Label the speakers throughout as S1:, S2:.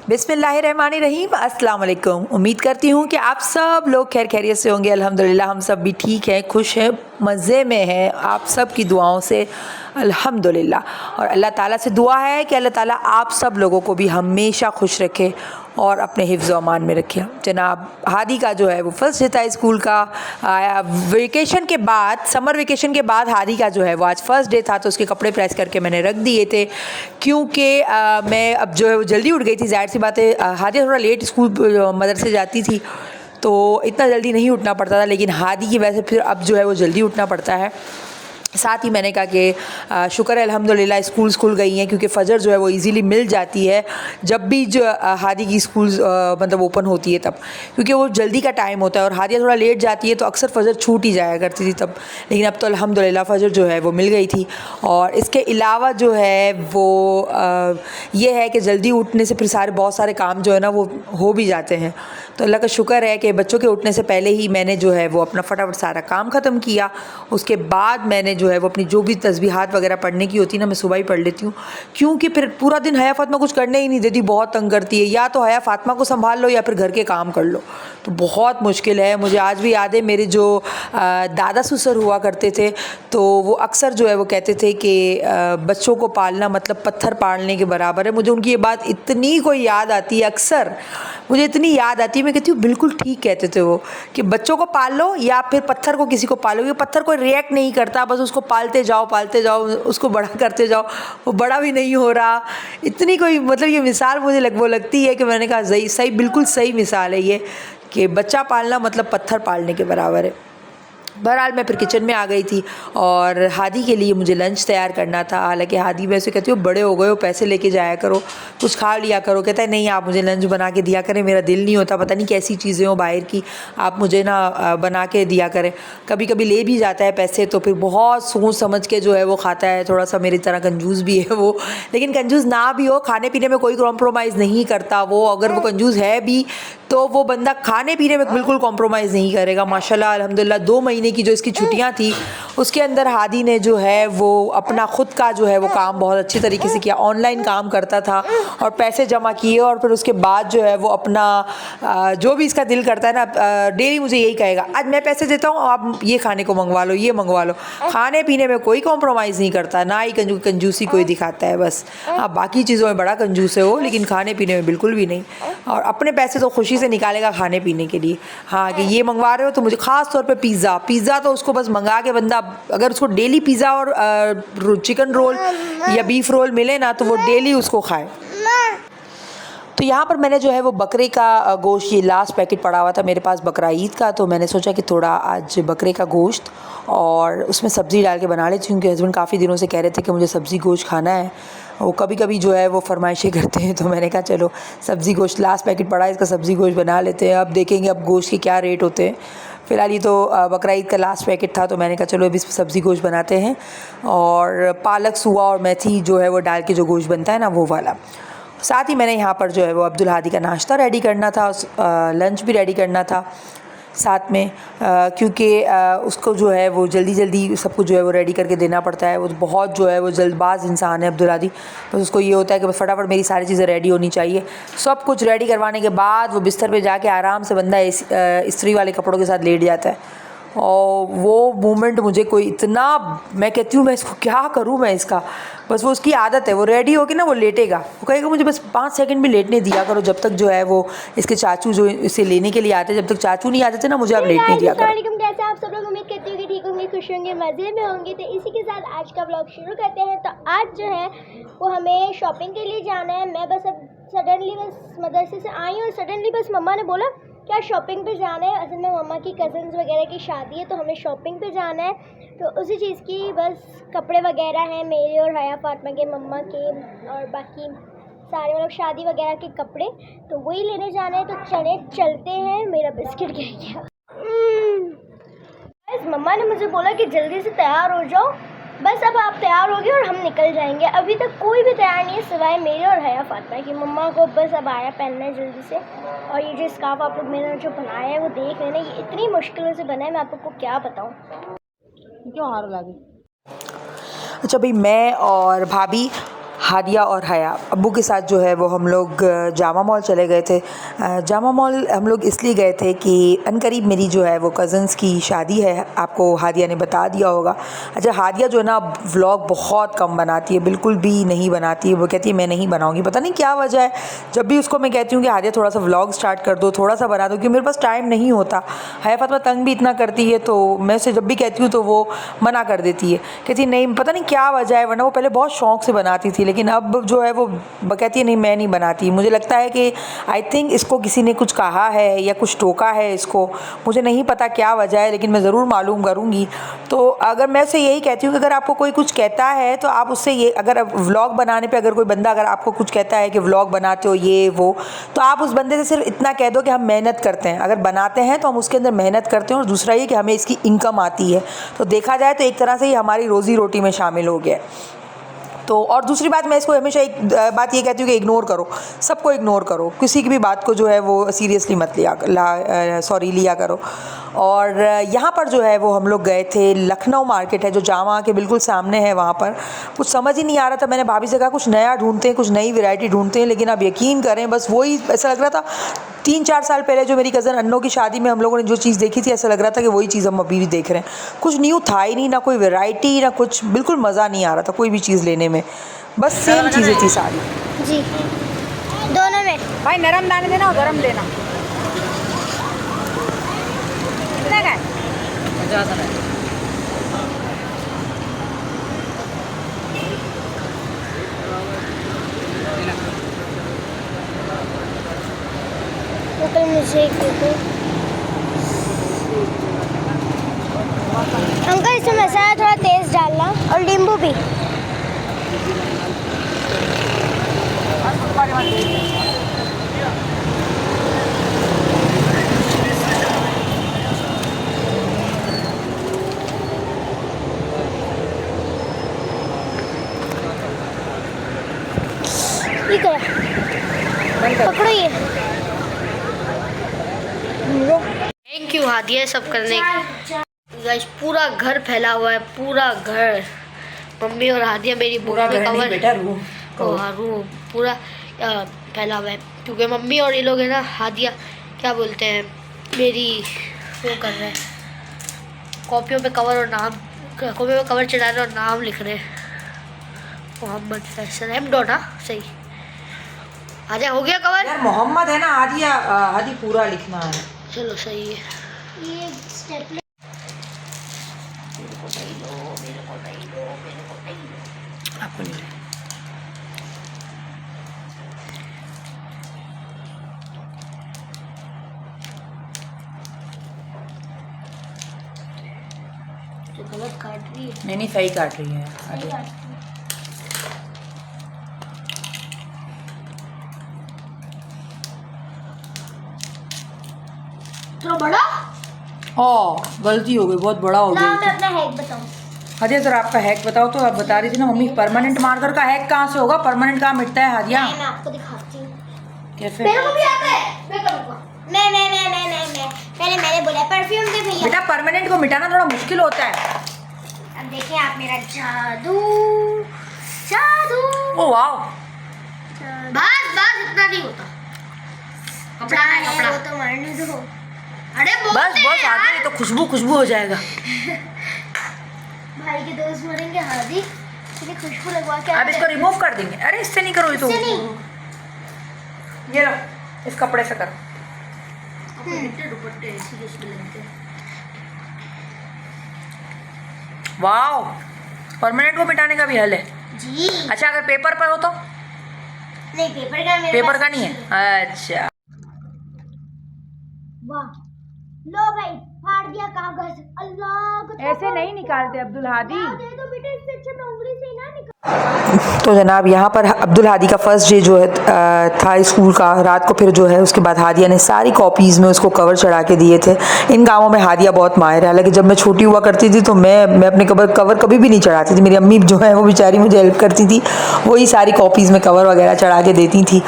S1: बिस्मिल्लाहिर्रहमानिर्रहीम, अस्सलाम वालेकुम। उम्मीद करती हूँ कि आप सब लोग खैर खैरियत से होंगे। अल्हम्दुलिल्लाह हम सब भी ठीक हैं, खुश हैं, मज़े में हैं, आप सब की दुआओं से अल्हम्दुलिल्लाह। और अल्लाह ताला से दुआ है कि अल्लाह ताला आप सब लोगों को भी हमेशा खुश रखे और अपने हिफ्ज़ व अमान में रखे। जनाब हादी का जो है वो फर्स्ट डे था स्कूल का। वेकेशन के बाद, समर वेकेशन के बाद हादी का जो है वो आज फर्स्ट डे था, तो उसके कपड़े प्रेस करके मैंने रख दिए थे क्योंकि मैं अब जो है वो जल्दी उठ गई थी। ज़ाहिर सी बात है, हादी थोड़ा लेट स्कूल मदरसे जाती थी तो इतना जल्दी नहीं उठना पड़ता था, लेकिन हादी की वजह से फिर अब जो है वो जल्दी उठना पड़ता है। साथ ही मैंने कहा कि शुक्र है अल्हम्दुलिल्लाह स्कूल गई हैं, क्योंकि फ़जर जो है वो इजीली मिल जाती है जब भी जो हादी की स्कूल मतलब ओपन होती है तब, क्योंकि वो जल्दी का टाइम होता है। और हादिया थोड़ा लेट जाती है तो अक्सर फ़जर छूट ही जाया करती थी तब, लेकिन अब तो अल्हम्दुलिल्लाह फ़जर जो है वो मिल गई थी। और इसके अलावा जो है वो ये है कि जल्दी उठने से फिर बहुत सारे काम जो है ना वो हो भी जाते हैं। तो अल्लाह का शुक्र है कि बच्चों के उठने से पहले ही मैंने जो है वो अपना फटाफट सारा काम ख़त्म किया। उसके बाद मैंने जो है वो अपनी जो भी तस्बीहात वगैरह पढ़ने की होती है ना, मैं सुबह ही पढ़ लेती हूँ, क्योंकि फिर पूरा दिन हया फ़ातिमा कुछ करने ही नहीं देती, बहुत तंग करती है। या तो हया फ़ातिमा को संभाल लो या फिर घर के काम कर लो, तो बहुत मुश्किल है। मुझे आज भी याद है, मेरे जो दादा ससुर हुआ करते थे तो वो अक्सर जो है वो कहते थे कि बच्चों को पालना मतलब पत्थर पालने के बराबर है। मुझे उनकी ये बात इतनी कोई याद आती है, अक्सर मुझे इतनी याद आती है। मैं कहती हूँ बिल्कुल ठीक कहते थे वो, कि बच्चों को पाल लो या फिर पत्थर को किसी को पालो। ये पत्थर कोई रिएक्ट नहीं करता, बस उसको पालते जाओ, उसको बड़ा करते जाओ, वो बड़ा भी नहीं हो रहा। इतनी कोई मतलब ये मिसाल मुझे वो लगती है कि मैंने कहा सही बिल्कुल सही मिसाल है ये, कि बच्चा पालना मतलब पत्थर पालने के बराबर है। बहरहाल मैं फिर किचन में आ गई थी और हादी के लिए मुझे लंच तैयार करना था। हालांकि हादी वैसे कहती हो बड़े हो गए हो, पैसे लेके जाया करो, कुछ खा लिया करो। कहता है नहीं आप मुझे लंच बना के दिया करें, मेरा दिल नहीं होता, पता नहीं कैसी चीज़ें हो बाहर की, आप मुझे ना बना के दिया करें। कभी कभी ले भी जाता है पैसे, तो फिर बहुत सोच समझ के जो है वो खाता है। थोड़ा सा मेरी तरह कंजूस भी है वो, लेकिन कंजूस ना भी हो, खाने पीने में कोई कॉम्प्रोमाइज़ नहीं करता वो। अगर वो कंजूस है भी तो वो बंदा खाने पीने में बिल्कुल कॉम्प्रोमाइज़ नहीं करेगा। माशाल्लाह अल्हम्दुलिल्लाह 2 महीने की जो इसकी छुट्टियां थी उसके अंदर हादी ने जो है वो अपना ख़ुद का जो है वो काम बहुत अच्छी तरीके से किया। ऑनलाइन काम करता था और पैसे जमा किए, और फिर उसके बाद जो है वो अपना जो भी इसका दिल करता है ना, डेली मुझे यही कहेगा आज मैं पैसे देता हूँ, आप ये खाने को मंगवा लो, ये मंगवा लो। खाने पीने में कोई कॉम्प्रोमाइज़ नहीं करता, ना ही कंजूसी कोई दिखाता है। बस हाँ, बाकी चीज़ों में बड़ा कंजूस है वो, लेकिन खाने पीने में बिल्कुल भी नहीं। और अपने पैसे तो खुशी से निकालेगा खाने पीने के लिए। हाँ, कि ये मंगवा रहे हो तो मुझे ख़ास तौर पे पिज़्ज़ा तो उसको बस मंगा के बंदा, अगर उसको डेली पिज़्ज़ा और चिकन रोल या बीफ रोल मिले ना तो वो डेली उसको खाए। तो यहाँ पर मैंने जो है वो बकरे का गोश्त, ये लास्ट पैकेट पड़ा हुआ था मेरे पास बकरा ईद का, तो मैंने सोचा कि थोड़ा आज बकरे का गोश्त और उसमें सब्ज़ी डाल के बना लेती हूँ, क्योंकि हस्बैंड काफ़ी दिनों से कह रहे थे कि मुझे सब्ज़ी गोश्त खाना है। वो कभी कभी जो है वो फरमाइशें करते हैं, तो मैंने कहा चलो सब्ज़ी गोश्त लास्ट पैकेट पड़ा है, इसका सब्ज़ी गोश्त बना लेते हैं। अब देखेंगे अब गोश्त के क्या रेट होते हैं। फ़िलहाल ये तो बकरा ईद का लास्ट पैकेट था, तो मैंने कहा चलो अभी सब्ज़ी गोश्त बनाते हैं। और पालक, सुआ और मेथी जो है वो डाल के जो गोश्त बनता है ना वो वाला। साथ ही मैंने यहाँ पर जो है वो अब्दुल हादी का नाश्ता रेडी करना था, लंच भी रेडी करना था साथ में, क्योंकि उसको जो है वो जल्दी सब कुछ जो है वो रेडी करके देना पड़ता है। वो बहुत जो है वो जल्दबाज इंसान है अब्दुल हादी, बस उसको ये होता है कि फटाफट मेरी सारी चीज़ें रेडी होनी चाहिए। सब कुछ रेडी करवाने के बाद वो बिस्तर पे जाके आराम से बंदा इस्त्री वाले कपड़ों के साथ लेट जाता है। और वो मोमेंट मुझे कोई इतना, मैं कहती हूँ मैं इसको क्या करूँ, मैं इसका बस वो उसकी आदत है, वो रेडी होके ना वो लेटेगा, वो कहेगा मुझे बस 5 सेकंड भी लेटने दिया करो, जब तक जो है वो इसके चाचू जो इसे लेने के लिए आते, जब तक चाचू नहीं आते थे ना मुझे आप लेटने दिया करो।
S2: कैसे आप सब लोग, उम्मीद करती हूँ कि ठीक होंगे, खुश होंगे, मज़े में होंगे। तो इसी के साथ आज का ब्लॉग शुरू करते हैं। तो आज जो है वो हमें शॉपिंग के लिए जाना है। मैं बस अब सडनली बस मदरसे से आई और सडनली बस मम्मा ने बोला क्या शॉपिंग पे जाना है। असल में मम्मा की कज़न्स वगैरह की शादी है, तो हमें शॉपिंग पे जाना है। तो उसी चीज़ की बस कपड़े वगैरह हैं मेरे और हया फातिमा के, मम्मा के, और बाकी सारे मतलब शादी वगैरह के कपड़े, तो वही लेने जाना है। तो चलते हैं। मेरा बिस्किट गिर गया। बस मम्मा ने मुझे बोला कि जल्दी से तैयार हो जाओ, बस अब आप तैयार होगे और हम निकल जाएंगे। अभी तक कोई भी तैयार नहीं है सिवाय मेरे और हया फातिमा की। मम्मा को बस अब आया पहनना है जल्दी से। और ये जो स्कार्फ आप लोग मैंने जो बनाया है वो देख लेना, ये इतनी मुश्किलों से बना है, मैं आपको क्या बताऊँ।
S1: क्यों हार लगी। अच्छा भाई, मैं और भाभी हादिया और हया अब्बू के साथ जो है वो हम लोग जामा मॉल चले गए थे। जामा मॉल हम लोग इसलिए गए थे कि अनकरीब मेरी जो है वो कज़न्स की शादी है, आपको हादिया ने बता दिया होगा। अच्छा, हादिया जो है ना व्लॉग बहुत कम बनाती है, बिल्कुल भी नहीं बनाती है। वो कहती है मैं नहीं बनाऊँगी, पता नहीं क्या वजह है। जब भी उसको मैं कहती हूँ कि हादिया थोड़ा सा व्लॉग स्टार्ट कर दो, थोड़ा सा बना दो, क्योंकि मेरे पास टाइम नहीं होता। हया फातिमा तंग भी इतना करती है, तो मैं उसे जब भी कहती हूँ तो वो मना कर देती है, कहती नहीं पता नहीं क्या वजह है, वरना वो पहले बहुत शौक से बनाती थी, लेकिन अब जो है वो कहती है नहीं मैं नहीं बनाती। मुझे लगता है कि आई थिंक इसको किसी ने कुछ कहा है या कुछ टोका है इसको, मुझे नहीं पता क्या वजह है, लेकिन मैं ज़रूर मालूम करूँगी। तो अगर मैं उसे यही कहती हूँ कि अगर आपको कोई कुछ कहता है तो आप उससे ये, अगर व्लॉग बनाने पे अगर कोई बंदा अगर आपको कुछ कहता है कि व्लॉग बनाते हो ये वो, तो आप उस बंदे से सिर्फ इतना कह दो कि हम मेहनत करते हैं, अगर बनाते हैं तो हम उसके अंदर मेहनत करते हैं, और दूसरा ये कि हमें इसकी इनकम आती है। तो देखा जाए तो एक तरह से ही हमारी रोज़ी रोटी में शामिल हो गया। तो और दूसरी बात, मैं इसको हमेशा एक बात ये कहती हूँ कि इग्नोर करो, सबको इग्नोर करो, किसी की भी बात को जो है वो सीरियसली मत लिया करो। और यहाँ पर जो है वो हम लोग गए थे, लखनऊ मार्केट है जो जामा के बिल्कुल सामने है, वहाँ पर कुछ समझ ही नहीं आ रहा था। मैंने भाभी से कहा कुछ नया ढूंढते हैं, कुछ नई वैरायटी ढूंढते हैं, लेकिन आप यकीन करें बस वही ऐसा लग रहा था 3-4 साल पहले जो मेरी कज़न अन्नो की शादी में हम लोगों ने जो चीज़ देखी थी, ऐसा लग रहा था कि वही चीज़ हम अभी भी देख रहे हैं। कुछ न्यू था ही नहीं, ना कोई वैरायटी ना कुछ, बिल्कुल मज़ा नहीं आ रहा था कोई भी चीज़ लेने में, बस सेम चीज़ें थी सारी।
S2: जी, दोनों में
S1: भाई नरम दाने देना और गरम देना। कितना का है? 50 है।
S2: तो मुझे एक दे दो अंकल, इसमें मसाला थोड़ा तेज डालना और नींबू भी। ठीक है, पकड़ो ये।
S3: थैंक यू हादिया सब करने गाइस। पूरा घर फैला हुआ है, पूरा घर। मम्मी और हादिया मेरी बुक में कवर
S1: बेटा रूम
S3: रूम पूरा फैला हुआ है, क्योंकि मम्मी और ये लोग है ना, हादिया क्या बोलते हैं, मेरी वो कर रहे हैं, कॉपियों पे कवर और नाम, कॉपियों पे कवर चढ़ा रहे और नाम लिख रहे हैं। मोहम्मद फैसल एम डॉट, हाँ सही। आजा, हो गया कवर
S1: यार, मोहम्मद है ना, हादी पूरा लिखना है।
S3: चलो सही है।
S2: ये स्टेपलर
S1: आपको नहीं
S3: तो गलत काट रही है।
S1: नहीं सही काट रही है आगे।
S2: थोड़ा बड़ा।
S1: गलती हो गई, बहुत बड़ा हो
S2: ना
S1: गया।
S2: मैं अपना हैक बताऊं।
S1: हादिया सर आपका हैक बताओ। तो आप बता रही थी ना मम्मी, परमानेंट मार्कर का हैक कहाँ से होगा, परमानेंट कहाँ मिटता है हादिया?
S2: मैं आपको दिखाती हूँ।
S1: कैसे?
S2: मेरे को भी आता है, मैं करूँगा। नहीं, मैंने बोला परफ्यूम दे भैया।
S1: बेटा परमानेंट को मिटाना थोड़ा मुश्किल होता है।
S2: अब देखिए आप मेरा जादू।
S1: ओ वाओ,
S3: बस इतना नहीं होता। कपड़ा है, कपड़ा।
S2: वो तो मारने दो।
S3: अरे
S1: बस आगे नहीं तो खुशबू हो जाएगा।
S2: भाई के दोस्त मरेंगे, हादी इसलिए खुशबू लगवा के
S1: अब इसको रिमूव कर देंगे। अरे इससे नहीं करो, ये तो
S2: इससे नहीं।
S1: ये लो, इस कपड़े से करो।
S3: दुपट्टे सीरियसली लगते हैं।
S1: वाओ, परमानेंट को मिटाने का भी हल है।
S2: जी
S1: अच्छा, अगर पेपर पर हो तो?
S2: नहीं, पेपर का मेरे
S1: पेपर
S2: पास
S1: का नहीं है। अच्छा,
S2: वाह, लो भाई फाड़ दिया कागज। अल्लाह को
S1: ऐसे नहीं निकालते अब्दुल हादी।
S2: दे दो बेटा, इससे अच्छा मैं उंगली से ही ना निकाल।
S1: तो जनाब यहाँ पर अब्दुल हादी का फर्स्ट डे जो है था स्कूल का। रात को फिर जो है उसके बाद हादिया ने सारी कॉपीज़ में उसको कवर चढ़ा के दिए थे। इन कामों में हादिया बहुत माहिर है। हालांकि जब मैं छोटी हुआ करती थी तो मैं अपने कवर कभी भी नहीं चढ़ाती थी। मेरी अम्मी जो है वो बेचारी मुझे हेल्प करती थी, वही सारी कॉपीज़ में कवर वगैरह चढ़ा के देती थी।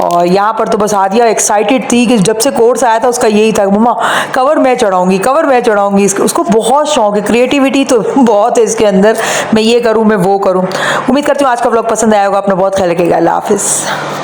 S1: और यहाँ पर तो बस हादिया एक्साइटेड थी कि जब से कोर्स आया था उसका यही था, मम्मा कवर मैं चढ़ाऊँगी। उसको बहुत शौक है, क्रिएटिविटी तो बहुत है इसके अंदर, मैं ये करूँ मैं वो करूँ। उम्मीद करती हूँ आज का व्लॉग ब्लॉग पसंद आया होगा, अपना बहुत ख्याल रखिएगा। अल्लाह हाफिज़।